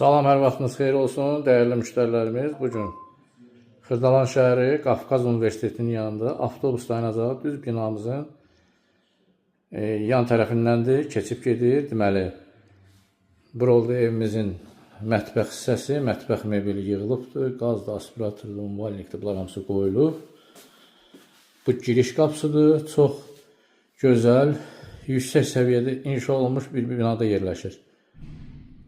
Salam, hər vaxtınız xeyir olsun, dəyərli müştərilərimiz. Bugün Xırdalan şəhəri Qafqaz Universitetinin yanında avtobus dayanacağı düz binamızın yan tərəfindəndir, keçib gedir. Deməli, bura oldu evimizin mətbəx hissəsi, mətbəx mebeli yığılıbdır, qazda, aspiratordur, umvalnikdir, bunlar hamısı qoyulub. Bu giriş qapısıdır, çox gözəl, yüksək səviyyədə inşa olunmuş bir binada yerləşir.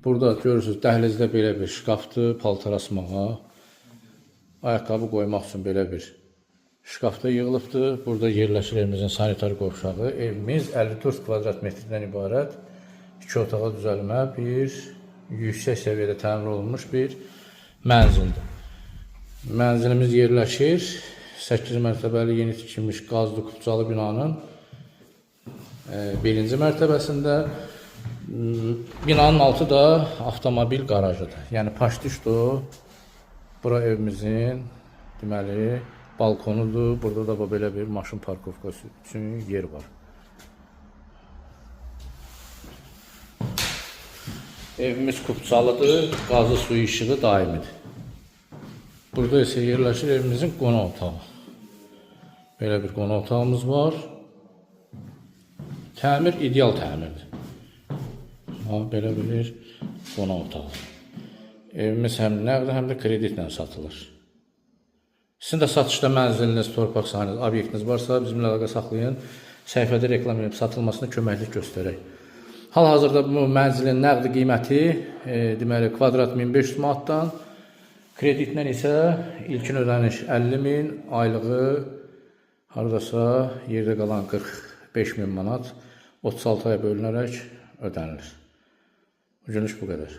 Burada görürsünüz, dəhlizdə belə bir şkafdır, paltar asmağa, ayaqqabı qoymaq üçün belə bir şkafda yığılıbdır. Burada yerləşir evimizin sanitar qovşağı. Evimiz 54 kvadrat metrdən ibarət, 2 otağa düzəlmə, bir yüksək səviyyədə təmin olunmuş bir mənzildir. Mənzilimiz yerləşir 8 mərtəbəli yeni tikilmiş qazlı kupçalı binanın birinci mərtəbəsində. Binanın altı da avtomobil qarajıdır. Yəni paşdişdir. Bura evimizin deməli balkonudur. Burada da belə bir maşın parkovkası üçün yer var. Evimiz kupçalıdır. Qazı suyu işığı daimidir. Burada isə yerləşir evimizin qonaq otağı. Belə bir qonaq otağımız var. Təmir ideal təmirdir. Belə bir qonaq otağı. Evimiz həm nəqd, həm də kreditlə satılır. Sizin də satışda mənziliniz, torpaq sahəniz, obyektiniz varsa bizimlə əlaqə saxlayın. Səhifədə reklam edib satılmasına köməklik göstərək. Hal-hazırda bu mənzilin nəqd qiyməti deməli kvadrat 1500 manatdan, kreditlə isə ilkin ödəniş 50.000, aylığı haradasa yerdə qalan 45.000 manat 36 aya bölünərək ödənilir. Bugünlük bu qədər.